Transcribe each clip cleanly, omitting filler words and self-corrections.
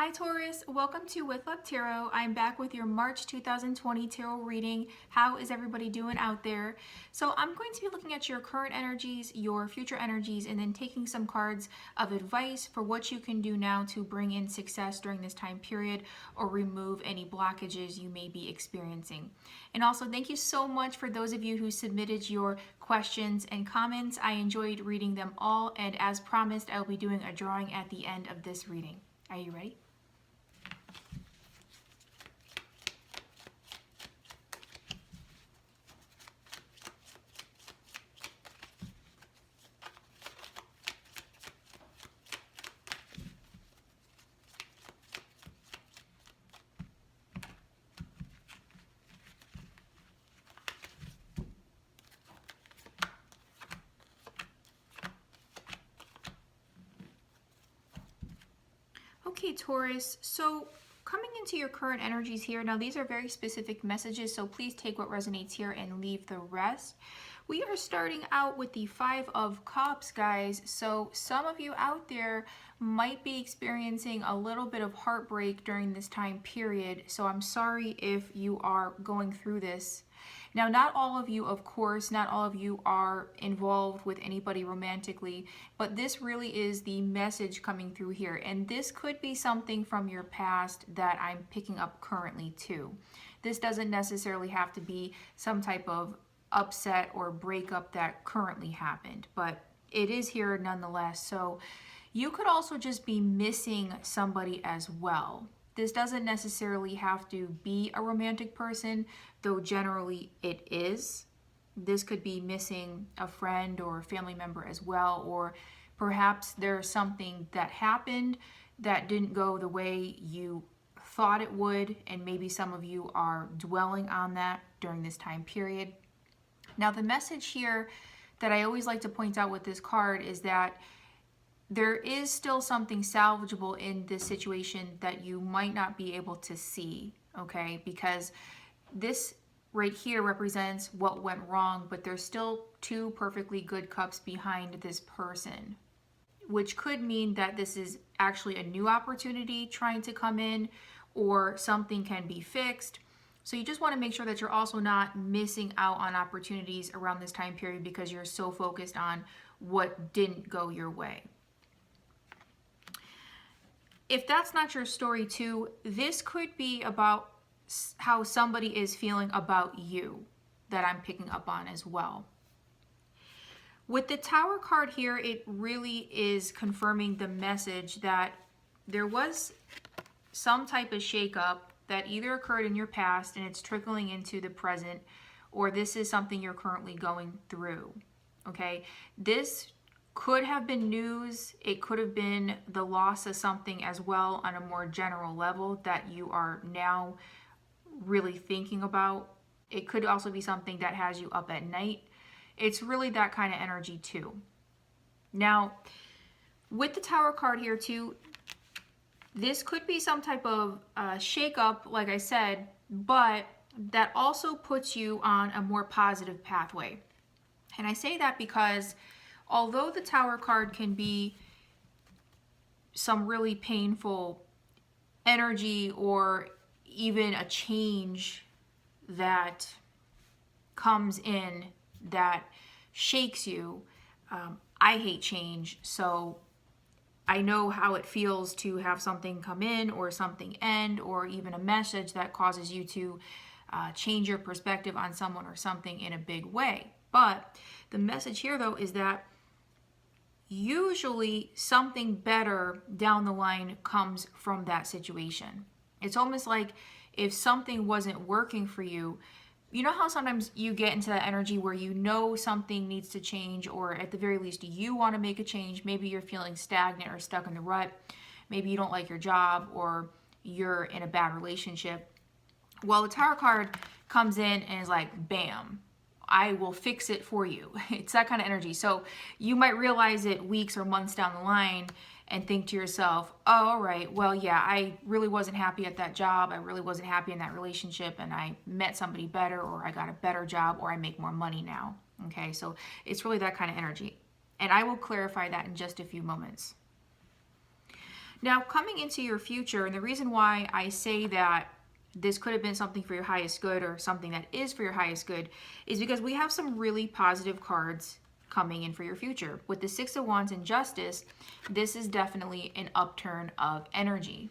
Hi Taurus, welcome to With Luck Tarot. I'm back with your March 2020 tarot reading. How is everybody doing out there? So I'm going to be looking at your current energies, your future energies, and then taking some cards of advice for what you can do now to bring in success during this time period or remove any blockages you may be experiencing. And also thank you so much for those of you who submitted your questions and comments. I enjoyed reading them all, and as promised, I'll be doing a drawing at the end of this reading. Are you ready? Okay, Taurus, so coming into your current energies here, now these are very specific messages, so please take what resonates here and leave the rest. We are starting out with the Five of Cups, guys, so some of you out there might be experiencing a little bit of heartbreak during this time period, so I'm sorry if you are going through this. Now, not all of you, of course, not all of you are involved with anybody romantically, but this really is the message coming through here. And this could be something from your past that I'm picking up currently too. This doesn't necessarily have to be some type of upset or breakup that currently happened, but it is here nonetheless. So you could also just be missing somebody as well. This doesn't necessarily have to be a romantic person, though generally it is. This could be missing a friend or a family member as well, or perhaps there's something that happened that didn't go the way you thought it would, and maybe some of you are dwelling on that during this time period. Now, the message here that I always like to point out with this card is that there is still something salvageable in this situation that you might not be able to see, okay? Because this right here represents what went wrong, but there's still two perfectly good cups behind this person, which could mean that this is actually a new opportunity trying to come in, or something can be fixed. So you just want to make sure that you're also not missing out on opportunities around this time period because you're so focused on what didn't go your way. If that's not your story too, this could be about how somebody is feeling about you that I'm picking up on as well. With the Tower card here, it really is confirming the message that there was some type of shakeup that either occurred in your past and it's trickling into the present, or this is something you're currently going through, okay? This could have been news. It could have been the loss of something as well on a more general level that you are now really thinking about. It could also be something that has you up at night. It's really that kind of energy too. Now, with the Tower card here too, this could be some type of shakeup, like I said, but that also puts you on a more positive pathway. And I say that because although the Tower card can be some really painful energy or even a change that comes in that shakes you, I hate change, so I know how it feels to have something come in or something end, or even a message that causes you to change your perspective on someone or something in a big way. But the message here though is that usually something better down the line comes from that situation. It's almost like if something wasn't working for you, you know how sometimes you get into that energy where you know something needs to change, or at the very least you want to make a change. Maybe you're feeling stagnant or stuck in the rut. Maybe you don't like your job, or you're in a bad relationship. Well, the Tower card comes in and is like, bam, I will fix it for you. It's that kind of energy. So you might realize it weeks or months down the line and think to yourself, oh, all right, well, yeah, I really wasn't happy at that job. I really wasn't happy in that relationship, and I met somebody better, or I got a better job, or I make more money now. Okay, so it's really that kind of energy. And I will clarify that in just a few moments. Now, coming into your future, and the reason why I say that this could have been something for your highest good or something that is for your highest good is because we have some really positive cards coming in for your future. With the Six of Wands and Justice, this is definitely an upturn of energy,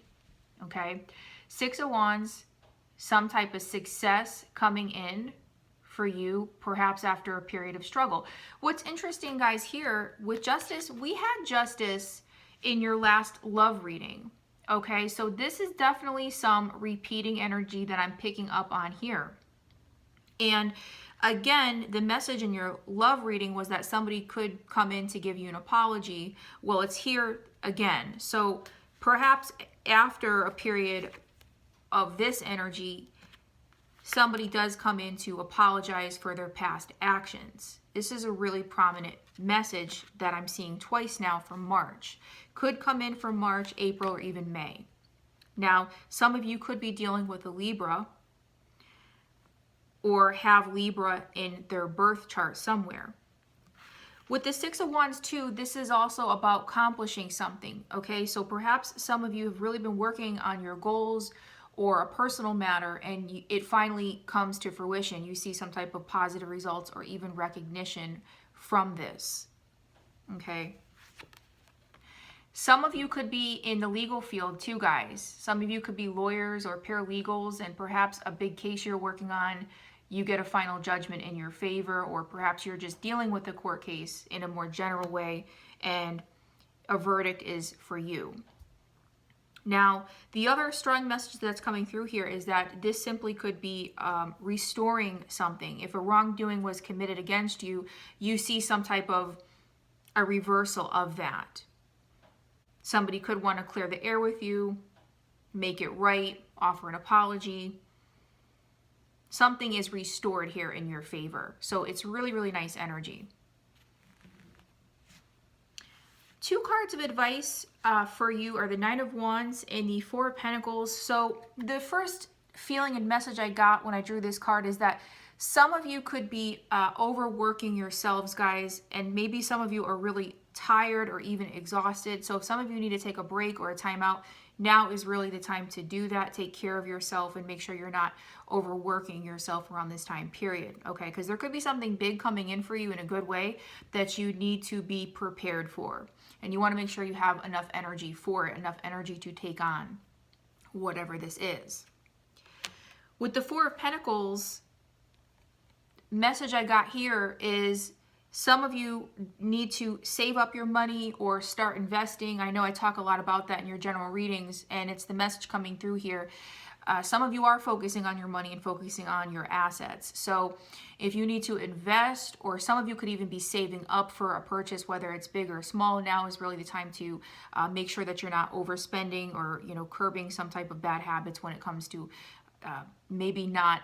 okay? Six of Wands, some type of success coming in for you, perhaps after a period of struggle. What's interesting, guys, here with Justice, we had Justice in your last love reading. Okay, so this is definitely some repeating energy that I'm picking up on here. And again, the message in your love reading was that somebody could come in to give you an apology. Well, it's here again. So perhaps after a period of this energy, somebody does come in to apologize for their past actions. This is a really prominent message that I'm seeing twice now from March. Could come in from March, April, or even May. Now, some of you could be dealing with a Libra or have Libra in their birth chart somewhere. With the Six of Wands too, this is also about accomplishing something, okay? So perhaps some of you have really been working on your goals or a personal matter, and it finally comes to fruition. You see some type of positive results or even recognition from this, okay? Some of you could be in the legal field too, guys. Some of you could be lawyers or paralegals, and perhaps a big case you're working on, you get a final judgment in your favor, or perhaps you're just dealing with a court case in a more general way, and a verdict is for you. Now, the other strong message that's coming through here is that this simply could be restoring something. If a wrongdoing was committed against you, you see some type of a reversal of that. Somebody could want to clear the air with you, make it right, offer an apology. Something is restored here in your favor. So it's really, really nice energy. Two cards of advice for you are the Nine of Wands and the Four of Pentacles. So the first feeling and message I got when I drew this card is that some of you could be overworking yourselves, guys, and maybe some of you are really tired or even exhausted. So if some of you need to take a break or a timeout, now is really the time to do that. Take care of yourself and make sure you're not overworking yourself around this time period, okay? Because there could be something big coming in for you in a good way that you need to be prepared for. And you want to make sure you have enough energy for it, enough energy to take on whatever this is. With the Four of Pentacles, message I got here is some of you need to save up your money or start investing. I know I talk a lot about that in your general readings, and it's the message coming through here. Some of you are focusing on your money and focusing on your assets. So if you need to invest, or some of you could even be saving up for a purchase, whether it's big or small, now is really the time to make sure that you're not overspending or, you know, curbing some type of bad habits when it comes to maybe not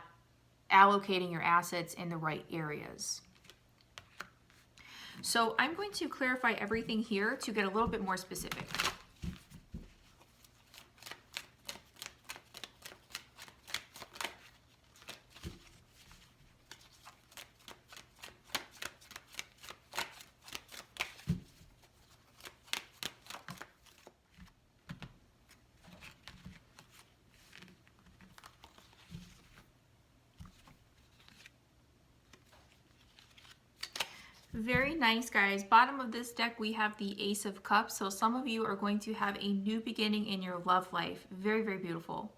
allocating your assets in the right areas. So I'm going to clarify everything here to get a little bit more specific. Very nice, guys. Bottom of this deck, we have the Ace of Cups. So some of you are going to have a new beginning in your love life. Very, very beautiful.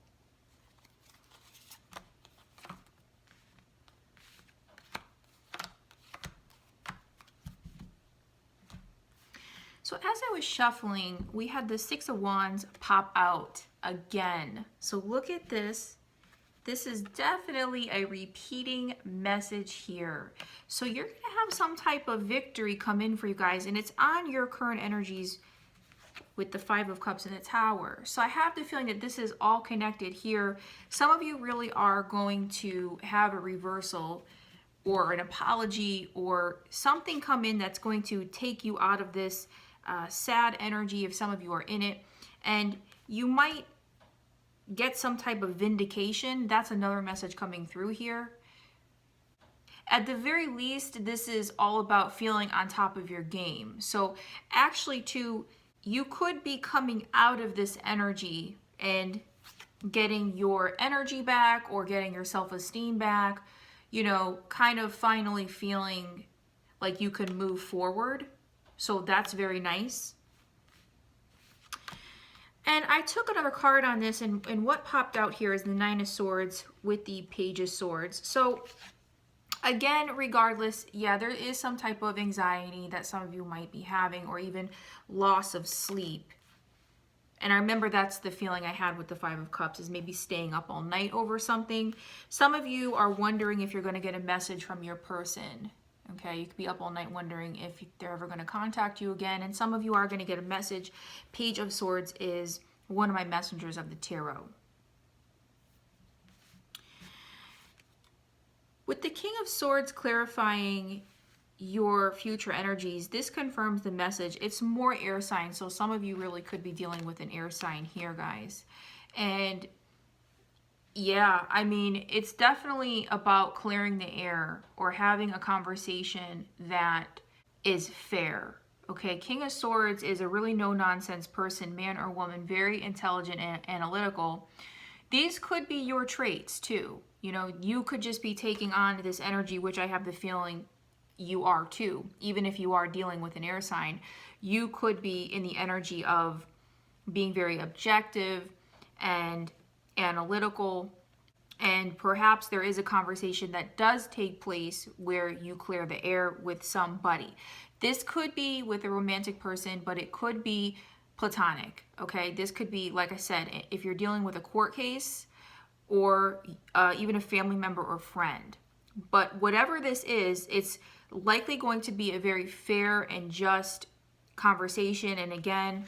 So as I was shuffling, we had the Six of Wands pop out again. So look at this. This is definitely a repeating message here. So you're going to have some type of victory come in for you guys, and it's on your current energies with the Five of Cups and the Tower. So I have the feeling that this is all connected here. Some of you really are going to have a reversal or an apology or something come in that's going to take you out of this sad energy if some of you are in it. And you might get some type of vindication. That's another message coming through here. At the very least, this is all about feeling on top of your game. So actually too, you could be coming out of this energy and getting your energy back or getting your self-esteem back, you know, kind of finally feeling like you can move forward. So that's very nice. And I took another card on this, and what popped out here is the Nine of Swords with the Page of Swords. So again, regardless, yeah, there is some type of anxiety that some of you might be having, or even loss of sleep. And I remember that's the feeling I had with the Five of Cups, is maybe staying up all night over something. Some of you are wondering if you're going to get a message from your person. Okay, you could be up all night wondering if they're ever going to contact you again. And some of you are going to get a message. Page of Swords is one of my messengers of the tarot. With the King of Swords clarifying your future energies, this confirms the message. It's more air signs, so some of you really could be dealing with an air sign here, guys. And yeah, I mean, it's definitely about clearing the air or having a conversation that is fair. Okay, King of Swords is a really no-nonsense person, man or woman, very intelligent and analytical. These could be your traits too. You know, you could just be taking on this energy, which I have the feeling you are too. Even if you are dealing with an air sign, you could be in the energy of being very objective and analytical, and perhaps there is a conversation that does take place where you clear the air with somebody. This could be with a romantic person, but it could be platonic, okay? This could be, like I said, if you're dealing with a court case or even a family member or friend. But whatever this is, it's likely going to be a very fair and just conversation, and again,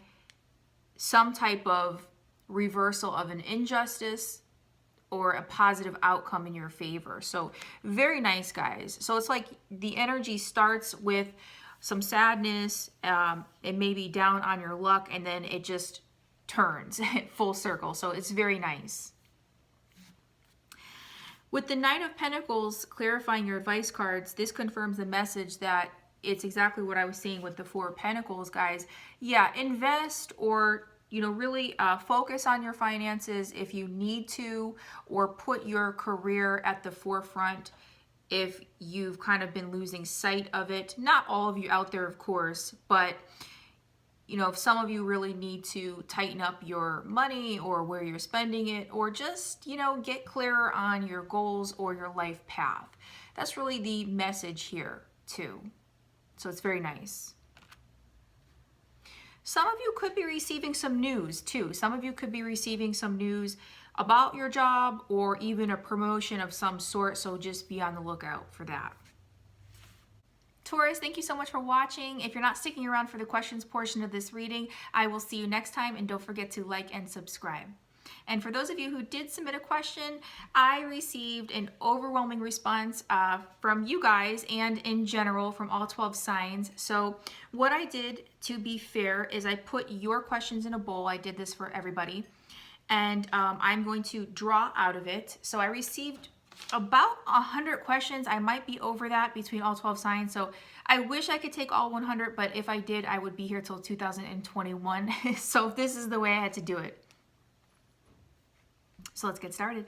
some type of reversal of an injustice or a positive outcome in your favor. So very nice, guys. So it's like the energy starts with some sadness, it may be down on your luck, and then it just turns full circle. So it's very nice. With the Knight of Pentacles clarifying your advice cards, this confirms the message that it's exactly what I was saying with the Four of Pentacles, guys. Yeah, invest or, you know, really focus on your finances if you need to, or put your career at the forefront if you've kind of been losing sight of it. Not all of you out there, of course, but you know, if some of you really need to tighten up your money or where you're spending it, or just, you know, get clearer on your goals or your life path. That's really the message here too. So it's very nice. Some of you could be receiving some news too. Some of you could be receiving some news about your job or even a promotion of some sort. So just be on the lookout for that. Taurus, thank you so much for watching. If you're not sticking around for the questions portion of this reading, I will see you next time, and don't forget to like and subscribe. And for those of you who did submit a question, I received an overwhelming response from you guys and in general from all 12 signs. So what I did, to be fair, is I put your questions in a bowl. I did this for everybody. And I'm going to draw out of it. So I received about 100 questions. I might be over that between all 12 signs. So I wish I could take all 100, but if I did, I would be here till 2021. So this is the way I had to do it. So let's get started.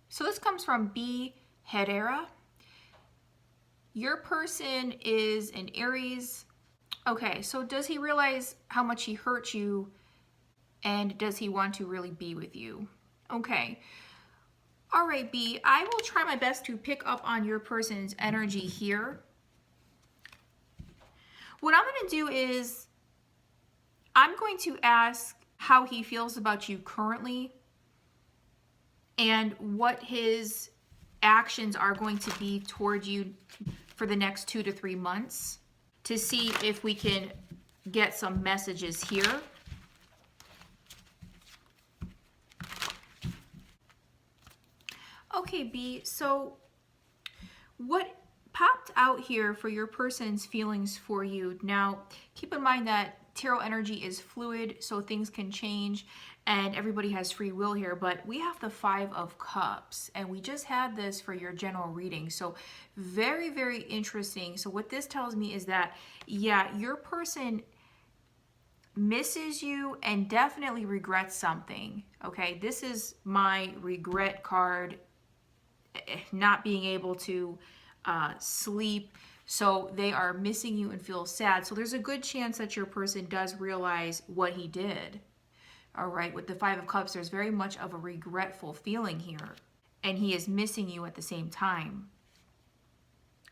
So this comes from B. Herrera. Your person is an Aries. Okay, so does he realize how much he hurt you, and does he want to really be with you? Okay. All right, B, I will try my best to pick up on your person's energy here. What I'm going to do is I'm going to ask how he feels about you currently and what his actions are going to be toward you for the next 2 to 3 months to see if we can get some messages here. Okay, B, so what popped out here for your person's feelings for you? Now, keep in mind that tarot energy is fluid, so things can change and everybody has free will here, but we have the Five of Cups and we just had this for your general reading. So very, very interesting. So what this tells me is that, yeah, your person misses you and definitely regrets something. Okay, this is my regret card, not being able to sleep. So they are missing you and feel sad. So there's a good chance that your person does realize what he did. All right, with the Five of Cups, there's very much of a regretful feeling here. And he is missing you at the same time.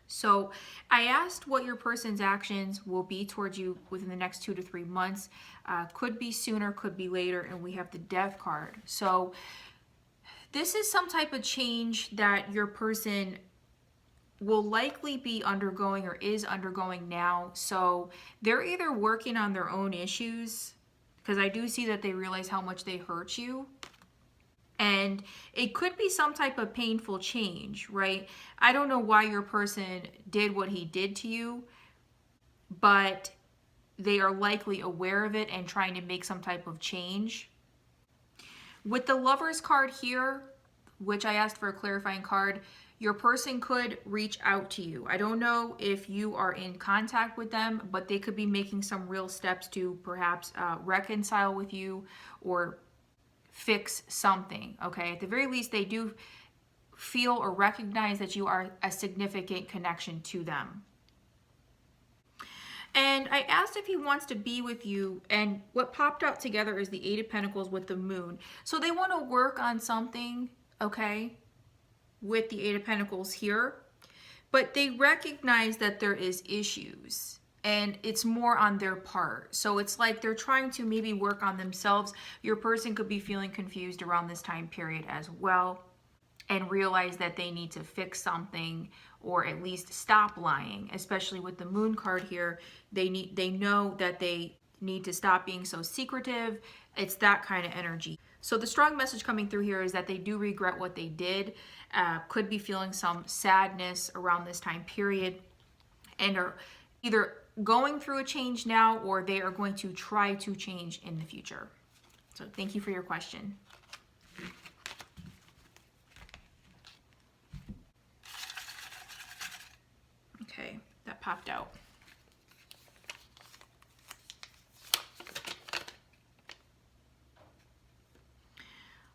So I asked what your person's actions will be towards you within the next 2 to 3 months. Could be sooner, could be later, and we have the Death card. So this is some type of change that your person will likely be undergoing or is undergoing now. So they're either working on their own issues, because I do see that they realize how much they hurt you. And it could be some type of painful change, right? I don't know why your person did what he did to you, but they are likely aware of it and trying to make some type of change. With the Lovers card here, which I asked for a clarifying card, your person could reach out to you. I don't know if you are in contact with them, but they could be making some real steps to perhaps reconcile with you or fix something, okay? At the very least, they do feel or recognize that you are a significant connection to them. And I asked if he wants to be with you, and what popped out together is the Eight of Pentacles with the Moon. So they want to work on something, okay, with the Eight of Pentacles here, but they recognize that there is issues and it's more on their part. So it's like they're trying to maybe work on themselves. Your person could be feeling confused around this time period as well and realize that they need to fix something or at least stop lying, especially with the Moon card here. They know that they need to stop being so secretive. It's that kind of energy. So the strong message coming through here is that they do regret what they did, could be feeling some sadness around this time period, and are either going through a change now or they are going to try to change in the future. So thank you for your question. Okay, that popped out.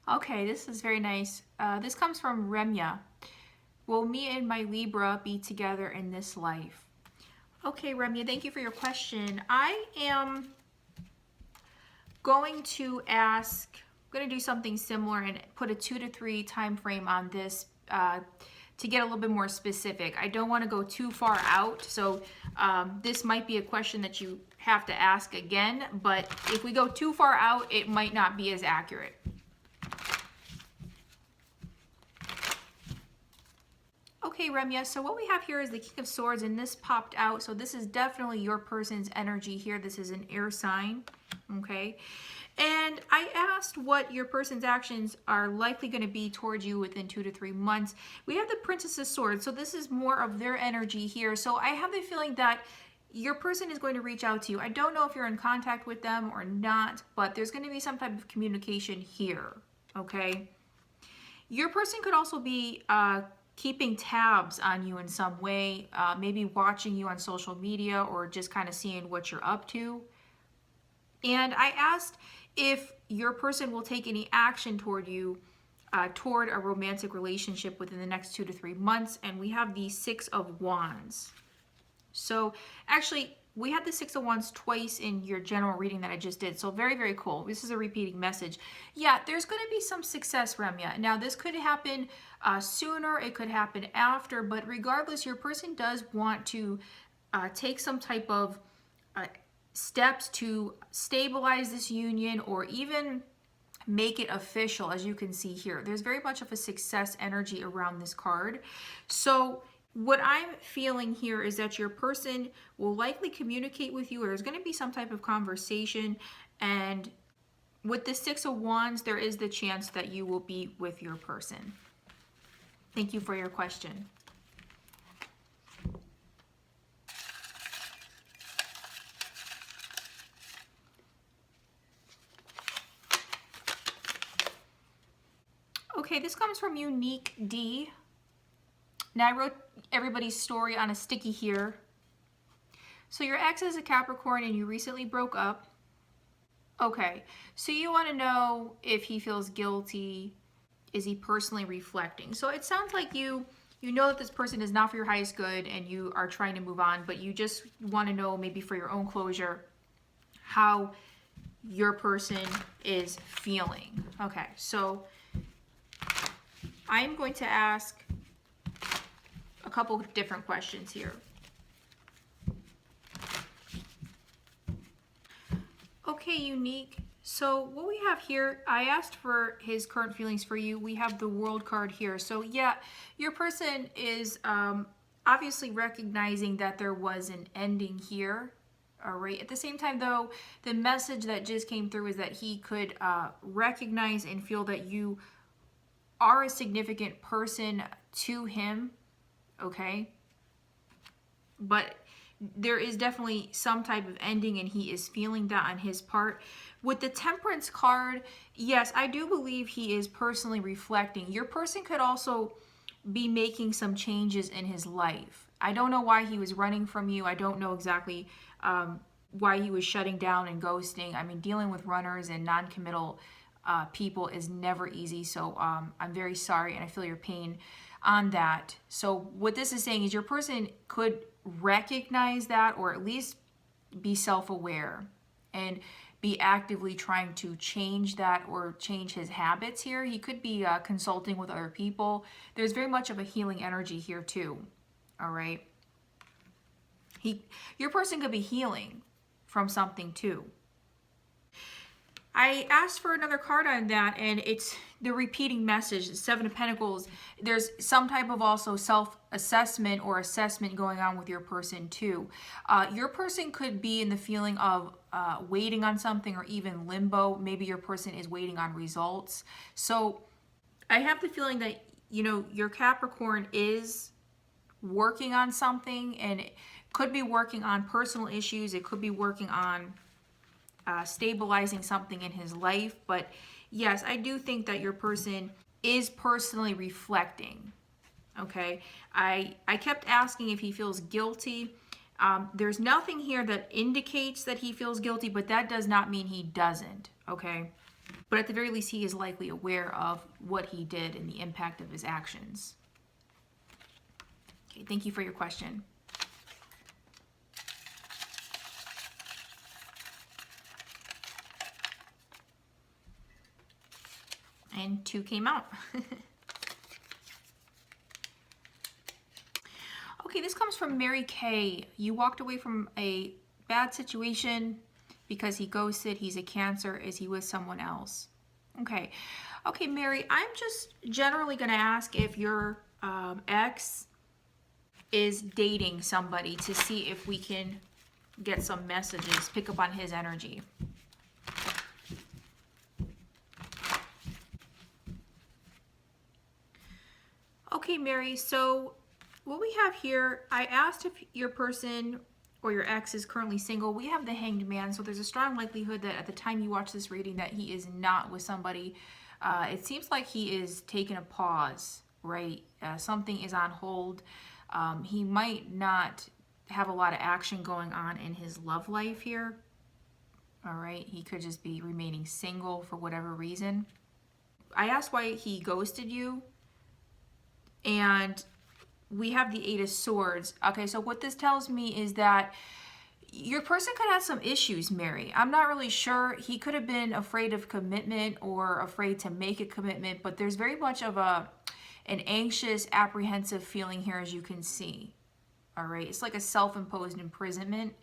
Okay, this is very nice. This comes from Remya. Will me and my Libra be together in this life? Okay, Remya, thank you for your question. I am going to ask, I'm going to do something similar and put a 2 to 3 time frame on this to get a little bit more specific. I don't want to go too far out, so this might be a question that you have to ask again, but if we go too far out, it might not be as accurate. Okay, Remya, so what we have here is the King of Swords, and this popped out. So this is definitely your person's energy here. This is an air sign, okay? And I asked what your person's actions are likely going to be towards you within 2 to 3 months. We have the Princess of Swords, so this is more of their energy here. So I have the feeling that your person is going to reach out to you. I don't know if you're in contact with them or not, but there's going to be some type of communication here, okay? Your person could also be keeping tabs on you in some way, maybe watching you on social media or just kind of seeing what you're up to. And I asked if your person will take any action toward you, toward a romantic relationship within the next 2 to 3 months. And we have the Six of Wands. So actually, we had the Six of Wands twice in your general reading that I just did. So very, very cool. This is a repeating message. Yeah, there's going to be some success, Remya. Now, this could happen sooner. It could happen after. But regardless, your person does want to take some type of steps to stabilize this union or even make it official, as you can see here. There's very much of a success energy around this card. So what I'm feeling here is that your person will likely communicate with you, or there's going to be some type of conversation. And with the Six of Wands, there is the chance that you will be with your person. Thank you for your question. Okay, this comes from Unique D. Now I wrote everybody's story on a sticky here. So your ex is a Capricorn and you recently broke up. Okay, so you want to know if he feels guilty. Is he personally reflecting? So it sounds like you know that this person is not for your highest good and you are trying to move on, but you just want to know, maybe for your own closure, how your person is feeling. Okay, so I'm going to ask a couple of different questions here. Okay, Unique. So what we have here, I asked for his current feelings for you. We have the World card here. So yeah, your person is obviously recognizing that there was an ending here. All right. At the same time, though, the message that just came through is that he could recognize and feel that you are a significant person to him. Okay. But there is definitely some type of ending and he is feeling that on his part. With the Temperance card, yes, I do believe he is personally reflecting. Your person could also be making some changes in his life. I don't know why he was running from you. I don't know exactly why he was shutting down and ghosting. I mean, dealing with runners and non-committal people is never easy. So I'm very sorry and I feel your pain on that. So what this is saying is your person could recognize that, or at least be self-aware and be actively trying to change that or change his habits here. He could be consulting with other people. There's very much of a healing energy here too. All right. Your person could be healing from something too. I asked for another card on that, and it's the repeating message, the Seven of Pentacles. There's some type of also self-assessment or assessment going on with your person too. Your person could be in the feeling of waiting on something, or even limbo. Maybe your person is waiting on results. So I have the feeling that, you know, your Capricorn is working on something, and it could be working on personal issues. It could be working on stabilizing something in his life. But yes, I do think that your person is personally reflecting. Okay, I kept asking if he feels guilty. There's nothing here that indicates that he feels guilty, but that does not mean he doesn't. Okay, but at the very least, he is likely aware of what he did and the impact of his actions. Okay, thank you for your question. And 2 came out. Okay, this comes from Mary Kay. You walked away from a bad situation because he ghosted. He's a Cancer. Is he with someone else? Okay. Okay, Mary, I'm just generally going to ask if your ex is dating somebody to see if we can get some messages, pick up on his energy. Okay, Mary, so what we have here, I asked if your person or your ex is currently single. We have the Hanged Man, so there's a strong likelihood that at the time you watch this reading that he is not with somebody. It seems like he is taking a pause, right? Something is on hold. He might not have a lot of action going on in his love life here. All right, he could just be remaining single for whatever reason. I asked why he ghosted you. And we have the 8 of Swords. Okay, so what this tells me is that your person could have some issues, Mary. I'm not really sure. He could have been afraid of commitment or afraid to make a commitment, but there's very much of an anxious, apprehensive feeling here, as you can see. All right, it's like a self-imposed imprisonment.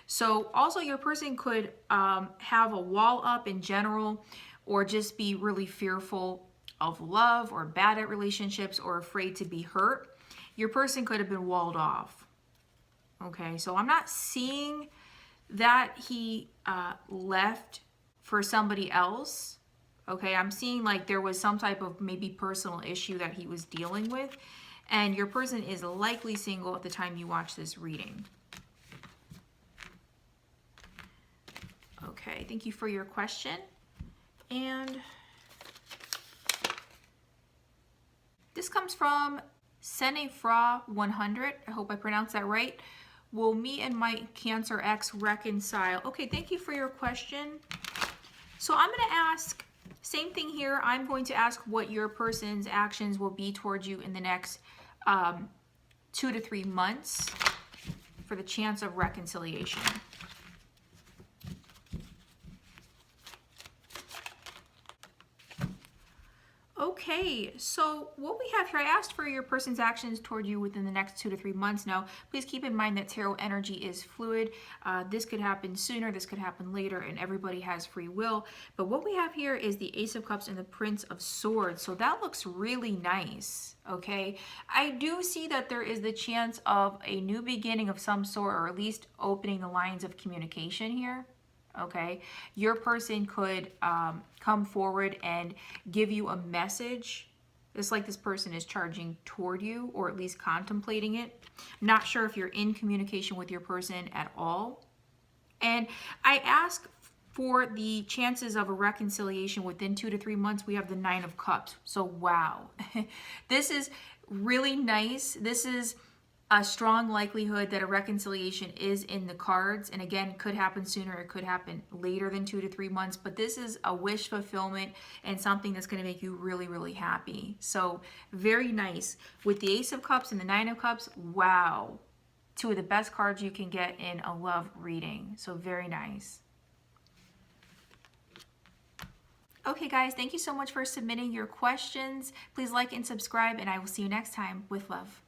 So also your person could have a wall up in general, or just be really fearful of love, or bad at relationships, or afraid to be hurt. Your person could have been walled off. Okay, so I'm not seeing that he left for somebody else. Okay, I'm seeing like there was some type of maybe personal issue that he was dealing with, and your person is likely single at the time you watch this reading. Okay, thank you for your question. And This comes from Senefra100. I hope I pronounced that right. Will me and my Cancer ex reconcile? Okay, thank you for your question. So I'm going to ask, same thing here. I'm going to ask what your person's actions will be towards you in the next 2 to 3 months for the chance of reconciliation. Okay, so what we have here, I asked for your person's actions toward you within the next 2 to 3 months. Now, please keep in mind that tarot energy is fluid. This could happen sooner, this could happen later, and everybody has free will. But what we have here is the Ace of Cups and the Prince of Swords. So that looks really nice, okay? I do see that there is the chance of a new beginning of some sort, or at least opening the lines of communication here. Okay, your person could come forward and give you a message. It's like this person is charging toward you, or at least contemplating it. Not sure if you're in communication with your person at all. And I ask for the chances of a reconciliation within 2 to 3 months. We have the 9 of Cups. So wow, this is really nice. This is a strong likelihood that a reconciliation is in the cards. And again, could happen sooner, it could happen later than 2 to 3 months, but this is a wish fulfillment and something that's going to make you really, really happy. So very nice. With the Ace of Cups and the 9 of Cups, wow. 2 of the best cards you can get in a love reading. So very nice. Okay guys, thank you so much for submitting your questions. Please like and subscribe, and I will see you next time with love.